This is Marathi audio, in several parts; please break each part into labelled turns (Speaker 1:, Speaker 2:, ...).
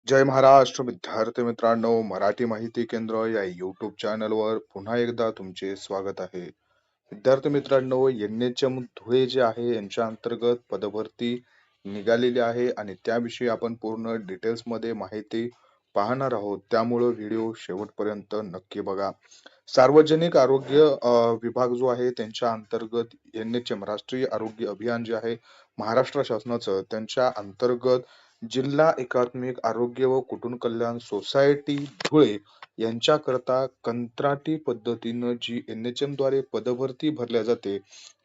Speaker 1: जय महाराष्ट्र विद्यार्थी मित्रांनो, मराठी माहिती केंद्र या युट्यूब चॅनलवर पुन्हा एकदा तुमचे स्वागत आहे. विद्यार्थी मित्रांनो, एनएचएम धुळे जे आहे यांच्या अंतर्गत पदभरती निघालेली आहे आणि त्याविषयी आपण पूर्ण डिटेल्स मध्ये माहिती पाहणार आहोत. त्यामुळे व्हिडिओ शेवटपर्यंत नक्की बघा. सार्वजनिक आरोग्य विभाग जो आहे त्यांच्या अंतर्गत एनएचएम राष्ट्रीय आरोग्य अभियान जे आहे महाराष्ट्र शासनाचं त्यांच्या अंतर्गत जिल्हा एकात्मिक आरोग्य व कुटुंब कल्याण सोसायटी धुळे यांच्याकरता कंत्राटी पद्धतीनं जी एनएचएम द्वारे पदभरती भरल्या जाते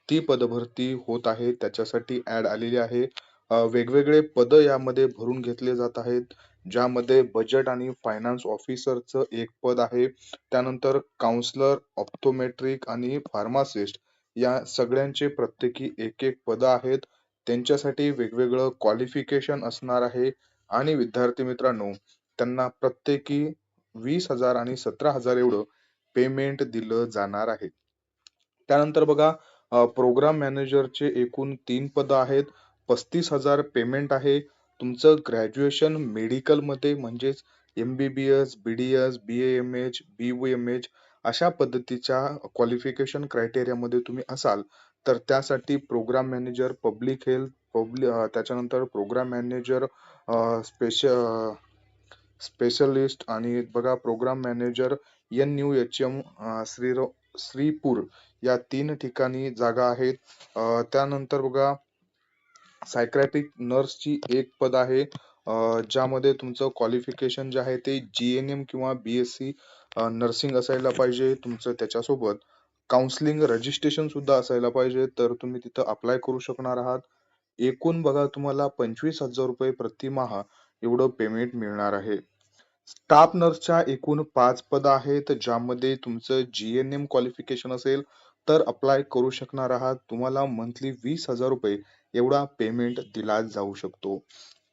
Speaker 1: ती पदभरती होत आहे. त्याच्यासाठी ऍड आलेली आहे. वेगवेगळे पद यामध्ये भरून घेतले जात आहेत. ज्यामध्ये बजेट आणि फायनान्स ऑफिसरचं एक पद आहे. त्यानंतर काउन्सलर, ऑप्टोमेट्रिक आणि फार्मासिस्ट या सगळ्यांचे प्रत्येकी एक एक पद आहेत. त्यांच्यासाठी वेगवेगळं क्वालिफिकेशन असणार आहे आणि विद्यार्थी मित्रांनो त्यांना प्रत्येकी 20,000 आणि 17,000 एवढं पेमेंट दिलं जाणार आहे. त्यानंतर बघा, प्रोग्राम मॅनेजरचे एकूण 3 पद आहेत. 35,000 पेमेंट आहे. तुमचं ग्रॅज्युएशन मेडिकल मध्ये म्हणजेच MBBS, BDS, BAMH, BVMH अशा पद्धतीच्या क्वालिफिकेशन क्रायटेरिया मध्ये तुम्ही असाल तर त्यासाठी प्रोग्राम मॅनेजर पब्लिक हेल्थ त्याच्यानंतर प्रोग्राम मॅनेजर स्पेशलिस्ट आणि बघा प्रोग्राम मॅनेजर NUHM श्रीपूर या 3 ठिकाणी जागा आहेत. त्यानंतर बघा सायक्रॅटिक नर्सची एक पद आहे. ज्यामध्ये तुमचं क्वालिफिकेशन जे आहे ते GNM किंवा BSc नर्सिंग असायला पाहिजे. तुमचं त्याच्यासोबत काउन्सिलिंग रजिस्ट्रेशन सुद्धा असायला पाहिजे तर तुम्ही तिथं अप्लाय करू शकणार आहात. एकूण बघा तुम्हाला 25,000 रुपये प्रतिमाह एवढं पेमेंट मिळणार आहे. स्टाफ नर्सच्या एकूण 5 पद आहेत. ज्यामध्ये तुमचं GNM क्वालिफिकेशन असेल तर अप्लाय करू शकणार आहात. तुम्हाला मंथली 20,000 रुपये एवढा पेमेंट दिला जाऊ शकतो.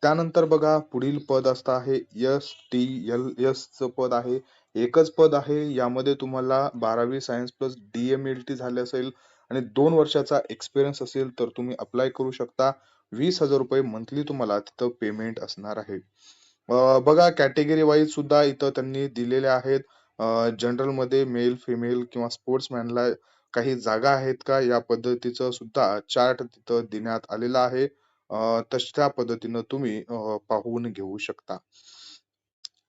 Speaker 1: त्यानंतर बघा पुढील पद असतं आहे STLS च पद आहे. एकच पद आहे. यामध्ये तुम्हाला 12वी सायन्स प्लस DMLT झाले असेल आणि 2 वर्षाचा एक्सपिरियन्स असेल तर तुम्ही अप्लाय करू शकता. 20,000 रुपये मंथली तुम्हाला तिथं पेमेंट असणार आहे. बघा कॅटेगरी वाईज सुद्धा इथं त्यांनी दिलेले आहेत. जनरल मध्ये मेल, फिमेल किंवा स्पोर्ट्समॅनला काही जागा आहेत का या पद्धतीचं सुद्धा चार्ट तिथं देण्यात आलेला आहे. तशा पद्धतीनं तुम्ही पाहून घेऊ शकता.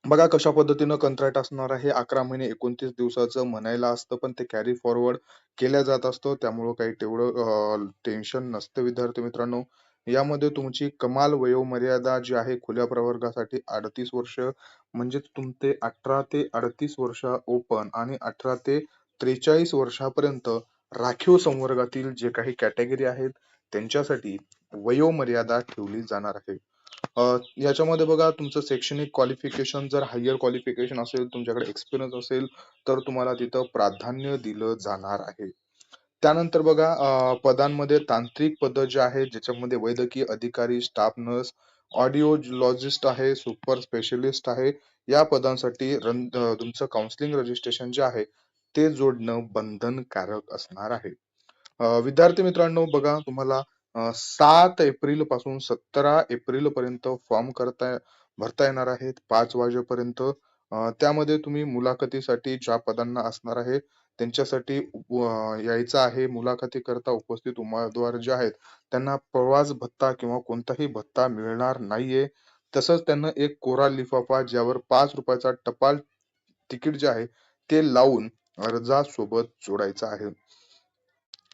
Speaker 1: बघा कशा पद्धतीनं कंत्राट असणार आहे. 11 महिने 29 दिवसाचं म्हणायला असतं पण ते कॅरी फॉरवर्ड केल्या जात असतं. त्यामुळं काही तेवढं टेन्शन नसतं विद्यार्थी मित्रांनो. यामध्ये तुमची कमाल वयोमर्यादा जी आहे खुल्या प्रवर्गासाठी 38 वर्ष म्हणजे तुमचे 18 ते 38 वर्ष ओपन आणि 18 ते 43 वर्षापर्यंत राखीव संवर्गातील जे काही कॅटेगरी आहेत त्यांच्यासाठी वयोमर्यादा ठेवली जाणार आहे. याच्यामध्ये बघा तुमचं शैक्षणिक क्वालिफिकेशन जर हायर क्वालिफिकेशन असेल, तुमच्याकडे एक्सपिरियन्स असेल तर तुम्हाला तिथं प्राधान्य दिलं जाणार आहे. त्यानंतर बघा पदांमध्ये तांत्रिक पद जे आहे ज्याच्यामध्ये वैद्यकीय अधिकारी, स्टाफ नर्स, ऑडिओलॉजिस्ट आहे, सुपर स्पेशलिस्ट आहे. या पदांसाठी तुमचं काउन्सिलिंग रजिस्ट्रेशन जे आहे ते जोडणं बंधनकारक असणार आहे. विद्यार्थी मित्रांनो बघा तुम्हाला 7 एप्रिल पासून 17 एप्रिल पर्यंत फॉर्म भरता येणार आहेत 5 वाजेपर्यंत. त्यामध्ये तुम्ही मुलाखतीसाठी ज्या पदांना असणार आहे त्यांच्यासाठी यायचं आहे. मुलाखती करता उपस्थित उमेदवार जे आहेत त्यांना प्रवास भत्ता किंवा कोणताही भत्ता मिळणार नाहीये. तसंच त्यांना एक कोरा लिफाफा ज्यावर 5 रुपयाचा टपाल तिकीट जे आहे ते लावून अर्जासोबत जोडायचं आहे.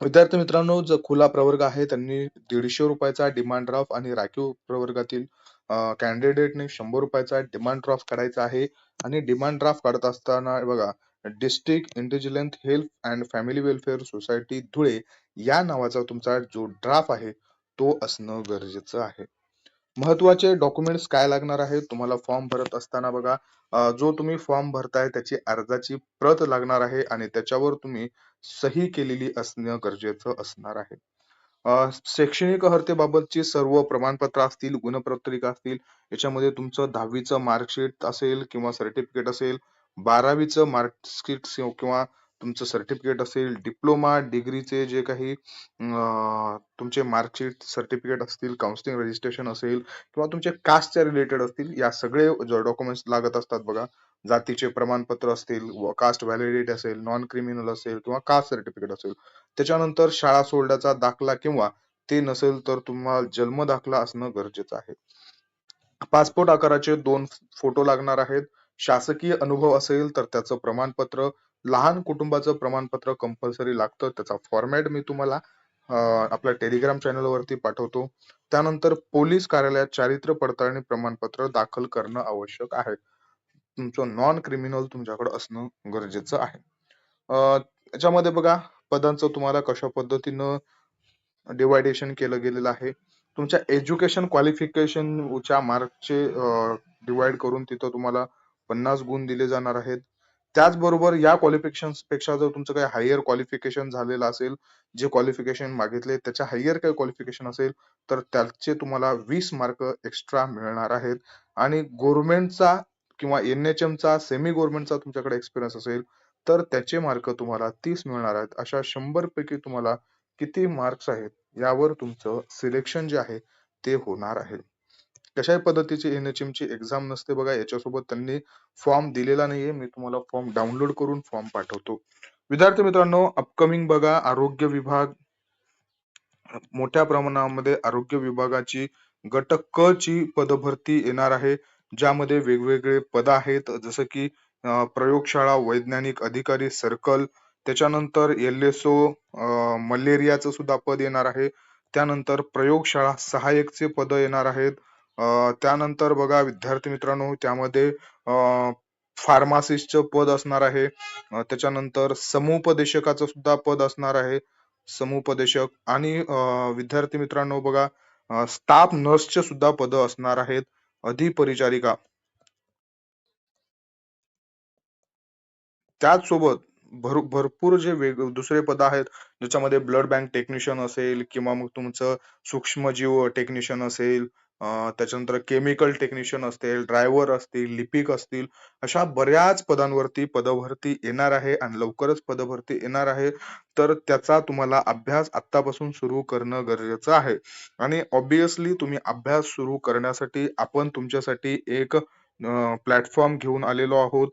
Speaker 1: विद्यार्थी मित्रांनो जो खुला प्रवर्ग आहे त्यांनी 150 रुपयाचा डिमांड ड्राफ्ट आणि राखीव प्रवर्गातील कॅन्डिडेटने 100 रुपयाचा डिमांड ड्राफ्ट काढायचा आहे. आणि डिमांड ड्राफ्ट काढत असताना बघा district intelligent health and family welfare society Dhule या नावाचा तुमचा जो ड्राफ्ट आहे तो असणं गरजेचं आहे. महत्वाचे डॉक्युमेंट्स काय लागणार आहेत तुम्हाला फॉर्म भरत असताना बघा, जो तुम्ही फॉर्म भरताय त्याची अर्जाची प्रत लागणार आहे आणि त्याच्यावर तुम्ही सही केलेली असणं गरजेचं असणार आहे. शैक्षणिक अर्हतेबाबतची सर्व प्रमाणपत्र असतील, गुणपत्रिका असतील. याच्यामध्ये तुमचं 10वीचं मार्कशीट असेल किंवा सर्टिफिकेट असेल, 12वीचं मार्कशीट किंवा तुमचं सर्टिफिकेट असेल, डिप्लोमा, डिग्रीचे जे काही तुमचे मार्कशीट, सर्टिफिकेट असतील, काउन्सिलिंग रजिस्ट्रेशन असेल किंवा तुमचे कास्टच्या रिलेटेड असतील, या सगळे डॉक्युमेंट्स लागत असतात बघा. जातीचे प्रमाणपत्र असतील, कास्ट व्हॅलिडिटी असेल, नॉन क्रिमिनल असेल किंवा कास्ट सर्टिफिकेट असेल. त्याच्यानंतर शाळा सोडल्याचा दाखला किंवा ते नसेल तर तुम्हाला जन्म दाखला असणं गरजेचं आहे. पासपोर्ट आकाराचे 2 फोटो लागणार आहेत. शासकीय अनुभव असेल तर त्याचं प्रमाणपत्र, लहान कुटुंबाचं प्रमाणपत्र कंपल्सरी लागतं. त्याचा फॉर्मॅट मी तुम्हाला आपल्या टेलिग्राम चॅनल वरती पाठवतो. त्यानंतर पोलीस कार्यालयात चारित्र्य पडताळणी प्रमाणपत्र दाखल करणं आवश्यक आहे. तुमचं नॉन क्रिमिनल तुमच्याकडे असणं गरजेचं आहे. याच्यामध्ये बघा पदांचं तुम्हाला कशा पद्धतीनं डिवायडेशन केलं गेलेलं आहे. तुमच्या एज्युकेशन क्वालिफिकेशनच्या मार्कचे डिवाइड करून तिथं तुम्हाला 50 गुण दिले जाणार आहेत. त्याचबरोबर या क्वालिफिकेशन पेक्षा जर तुमचं काही हायर क्वालिफिकेशन झालेलं असेल, जे क्वालिफिकेशन मागितले त्याच्या हायर काही क्वालिफिकेशन असेल तर त्याचे तुम्हाला 20 मार्क एक्स्ट्रा मिळणार आहेत. आणि गव्हर्नमेंटचा किंवा NHM चा, सेमी गव्हर्नमेंटचा तुमच्याकडे एक्सपिरियन्स असेल तर त्याचे मार्क तुम्हाला 30 मिळणार आहेत. अशा 100 पैकी तुम्हाला किती मार्क्स आहेत यावर तुमचं सिलेक्शन जे आहे ते होणार आहे. कशाही पद्धतीची NHM ची एक्झाम नसते बघा. याच्यासोबत त्यांनी फॉर्म दिलेला नाहीये. मी तुम्हाला फॉर्म डाउनलोड करून फॉर्म पाठवतो. विद्यार्थी मित्रांनो, अपकमिंग बघा आरोग्य विभाग, मोठ्या प्रमाणामध्ये आरोग्य विभागाची गट क ची पदभरती येणार आहे, ज्यामध्ये वेगवेगळे पद आहेत. जसं की प्रयोगशाळा वैज्ञानिक अधिकारी सर्कल, त्याच्यानंतर LSO मलेरियाचं सुद्धा पद येणार आहे. त्यानंतर प्रयोगशाळा सहाय्यकचे पद येणार आहेत. त्यानंतर बघा विद्यार्थी मित्रांनो, त्यामध्ये फार्मासिस्टचं पद असणार आहे. त्याच्यानंतर समुपदेशकाचं सुद्धा पद असणार आहे. समुपदेशक आणि विद्यार्थी मित्रांनो बघा, स्टाफ नर्सचे सुद्धा पद असणार आहेत. अधिपरिचारिका, त्याचसोबत भरपूर जे दुसरे पद आहेत, ज्याच्यामध्ये ब्लड बँक टेक्निशियन असेल किंवा मग तुमचं सूक्ष्मजीव टेक्निशियन असेल, त्याच्यानंतर केमिकल टेक्निशियन असेल, ड्रायव्हर असतील, लिपिक असतील, अशा बऱ्याच पदांवरती पदभरती येणार आहे आणि लवकरच पदभरती येणार आहे. तर त्याचा तुम्हाला अभ्यास आतापासून सुरू करणं गरजेचं आहे. आणि ऑब्विसली तुम्ही अभ्यास सुरू करण्यासाठी आपण तुमच्यासाठी एक प्लॅटफॉर्म घेऊन आलेलो आहोत.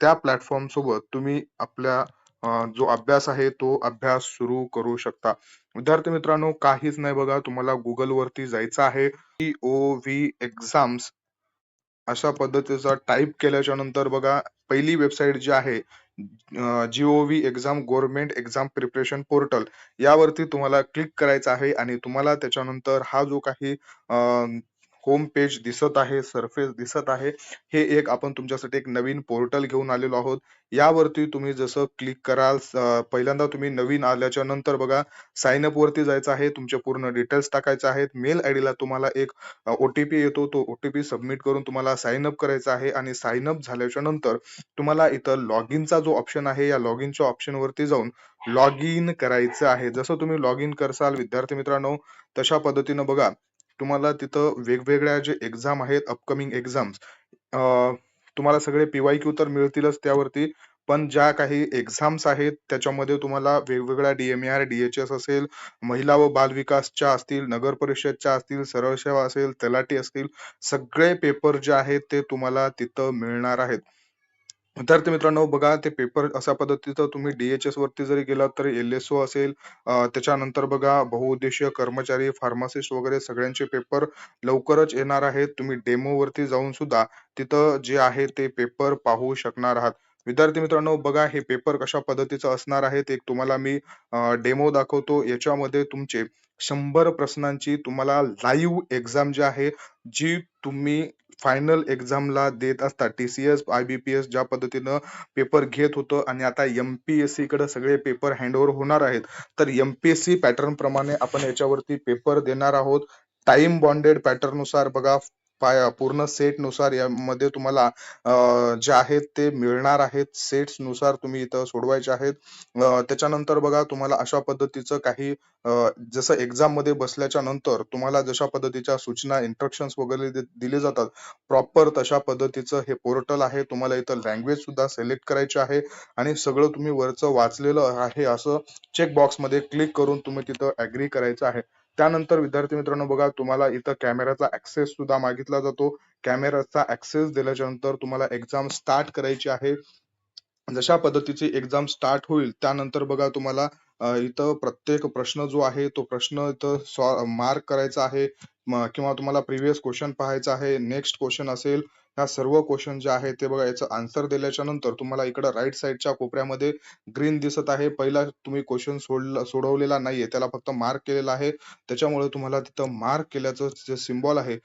Speaker 1: त्या प्लॅटफॉर्म सोबत तुम्ही आपल्या जो अभ्यास आहे तो अभ्यास सुरू करू शकता. विद्यार्थी मित्रांनो, काहीच नाही बघा, तुम्हाला गुगल वरती जायचं आहे. GOV एक्झाम्स अशा पद्धतीचा टाईप केल्याच्या नंतर बघा, पहिली वेबसाईट जी आहे GOV exam government exam preparation portal, यावरती तुम्हाला क्लिक करायचं आहे. आणि तुम्हाला त्याच्यानंतर हा जो काही होम पेज दिसत आहे, सरफेस दिसत आहे, हे एक आपण तुमच्यासाठी एक नवीन पोर्टल घेऊन आलेलो आहोत. यावरती तुम्ही जसं क्लिक कराल, पहिल्यांदा तुम्ही नवीन आल्याच्या नंतर बघा साइन अप वरती जायचं आहे. तुमचे पूर्ण डिटेल्स टाकायचे आहेत. मेल आयडी ला तुम्हाला एक OTP येतो. तो OTP सबमिट करून तुम्हाला साइन अप करायचं आहे. आणि साइन अप झाल्याच्या नंतर तुम्हाला इथं लॉग इनचा जो ऑप्शन आहे, या लॉग इनच्या ऑप्शन वरती जाऊन लॉग इन करायचं आहे. जसं तुम्ही लॉग इन करसाल विद्यार्थी मित्रांनो, तशा पद्धतीनं बघा तुम्हाला तिथं वेगवेगळ्या जे एक्झाम आहेत, अपकमिंग एक्झाम्स, तुम्हाला सगळे PYQ तर मिळतीलच त्यावरती, पण ज्या काही एक्झाम्स आहेत त्याच्यामध्ये तुम्हाला वेगवेगळ्या DMAR, DHS असेल, महिला व बाल विकासच्या असतील, नगर परिषदच्या असतील, सरळ सेवा असेल, तलाठी असतील, सगळे पेपर जे आहेत ते तुम्हाला तिथं मिळणार आहेत. विद्यार्थी मित्रांनो बघा, ते पेपर अशा पद्धतीचं तुम्ही DHS वरती जरी गेलात तर LSO असेल, त्याच्यानंतर बघा बहुउद्देशीय कर्मचारी, फार्मासिस्ट वगैरे सगळ्यांचे पेपर लवकरच येणार आहेत. तुम्ही डेमो वरती जाऊन सुद्धा तिथं जे आहे ते पेपर पाहू शकणार आहात. विद्यार्थी मित्रांनो बघा, हे पेपर कशा पद्धतीचं असणार आहे, एक तुम्हाला मी डेमो दाखवतो. याच्यामध्ये तुमचे 100 प्रश्नांची तुम्हाला लाईव्ह एक्झाम जी आहे, जी तुम्ही फायनल एक्झामला देत असता, TCS, IBPS ज्या पद्धतीनं पेपर घेत होतं आणि आता MPSC कडे सगळे पेपर हँडओव्हर होणार आहेत, तर MPSC पॅटर्न प्रमाणे आपण याच्यावरती पेपर देणार आहोत. टाइम बॉन्डेड पॅटर्न नुसार बघा, पूर्ण सेट नुसार यामध्ये तुम्हाला जे आहेत ते मिळणार आहेत. सेट्स नुसार तुम्ही इथं सोडवायचे आहेत. त्याच्यानंतर बघा तुम्हाला अशा पद्धतीचं काही जसं एक्झाम मध्ये बसल्याच्या नंतर तुम्हाला जशा पद्धतीच्या सूचना इन्स्ट्रक्शन्स वगैरे दिले जातात, प्रॉपर तशा पद्धतीचं हे पोर्टल आहे. तुम्हाला इथं लँग्वेज सुद्धा सिलेक्ट करायची आहे आणि सगळं तुम्ही वरचं वाचलेलं आहे असं चेक बॉक्स मध्ये क्लिक करून तुम्ही तिथं ऍग्री करायचं आहे. त्यानंतर विद्यार्थी मित्रांनो बघा तुम्हाला इथं कॅमेराचा ऍक्सेस सुद्धा मागितला जातो. कॅमेराचा ऍक्सेस दिल्याच्या नंतर तुम्हाला एक्झाम स्टार्ट करायची आहे. जशा पद्धतीची एक्झाम स्टार्ट होईल त्यानंतर बघा तुम्हाला इथं प्रत्येक प्रश्न जो आहे तो प्रश्न इथं मार्क करायचा आहे. किंवा तुम्हाला प्रिव्हियस क्वेश्चन पाहायचा आहे, नेक्स्ट क्वेश्चन असेल, ह्या सर्व क्वेश्चन जे आहे ते बघा याचं आन्सर दिल्याच्या नंतर तुम्हाला इकडं राईट साईडच्या कोपऱ्यामध्ये ग्रीन दिसत आहे. पहिला तुम्ही क्वेश्चन सोडवलेला नाहीये, त्याला फक्त मार्क केलेला आहे. त्याच्यामुळे तुम्हाला तिथं मार्क केल्याचं जे सिम्बॉल आहे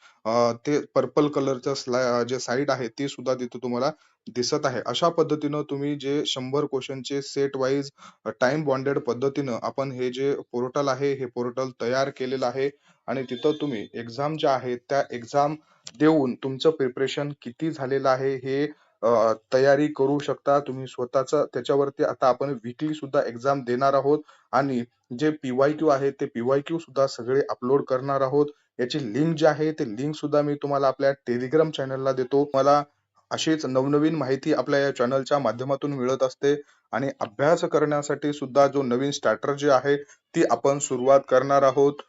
Speaker 1: ते पर्पल कलरचं जे साईड आहे ती सुद्धा तिथं तुम्हाला दिसत आहे. अशा पद्धतीनं तुम्ही जे 100 क्वेश्चनचे सेट वाईज टाइम बॉन्डेड पद्धतीनं आपण हे जे पोर्टल आहे हे पोर्टल तयार केलेलं आहे आणि तिथं तुम्ही एक्झाम ज्या आहेत त्या एक्झाम देऊन तुमचं प्रिपरेशन किती झालेलं आहे हे तयारी करू शकता तुम्ही स्वतःच. त्याच्यावरती आता आपण वीकली सुद्धा एक्झाम देणार आहोत आणि जे PYQ आहे ते PYQ सुद्धा सगळे अपलोड करणार आहोत. याची लिंक जी आहे ते लिंक सुद्धा मी तुम्हाला आपल्या टेलिग्राम चॅनलला देतो. मला अशीच नवनवीन माहिती आपल्या या चॅनलच्या माध्यमातून मिळत असते आणि अभ्यास करण्यासाठी सुद्धा जो नवीन स्ट्रॅटर्जी आहे ती आपण सुरुवात करणार आहोत.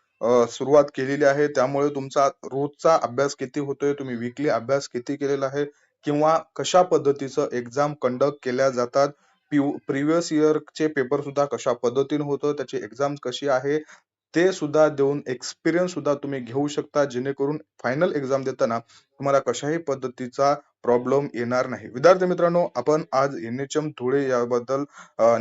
Speaker 1: सुरुवात केलेली आहे. त्यामुळे तुमचा रोजचा अभ्यास किती होतोय, तुम्ही वीकली अभ्यास किती केलेला आहे किंवा कशा पद्धतीचं एक्झाम कंडक्ट केल्या जातात, प्रिव्हियस इयरचे पेपर सुद्धा कशा पद्धतीने होतं, त्याची एक्झाम कशी आहे ते सुद्धा देऊन एक्सपिरियन्स सुद्धा तुम्ही घेऊ शकता, जेणेकरून फायनल एक्झाम देताना तुम्हाला कशाही पद्धतीचा प्रॉब्लेम येणार नाही. विद्यार्थी मित्रांनो, आपण आज NHM धुळे याबद्दल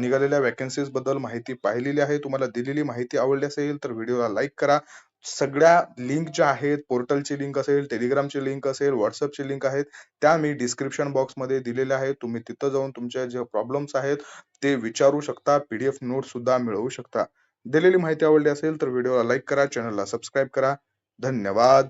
Speaker 1: निघालेल्या वॅकन्सीज बद्दल माहिती पाहिलेली आहे. तुम्हाला दिलेली माहिती आवडली असेल तर व्हिडिओला लाईक करा. सगळ्या लिंक ज्या आहेत, पोर्टलची लिंक असेल, टेलिग्रामची लिंक असेल, व्हॉट्सअपची लिंक आहेत, त्या मी डिस्क्रिप्शन बॉक्स मध्ये दिलेल्या आहेत. तुम्ही तिथं जाऊन तुमच्या जे प्रॉब्लेम्स आहेत ते विचारू शकता. PDF नोट सुद्धा मिळवू शकता. दिलेली माहिती आवडली असेल तर व्हिडिओला लाईक करा, चॅनलला सबस्क्राईब करा. धन्यवाद.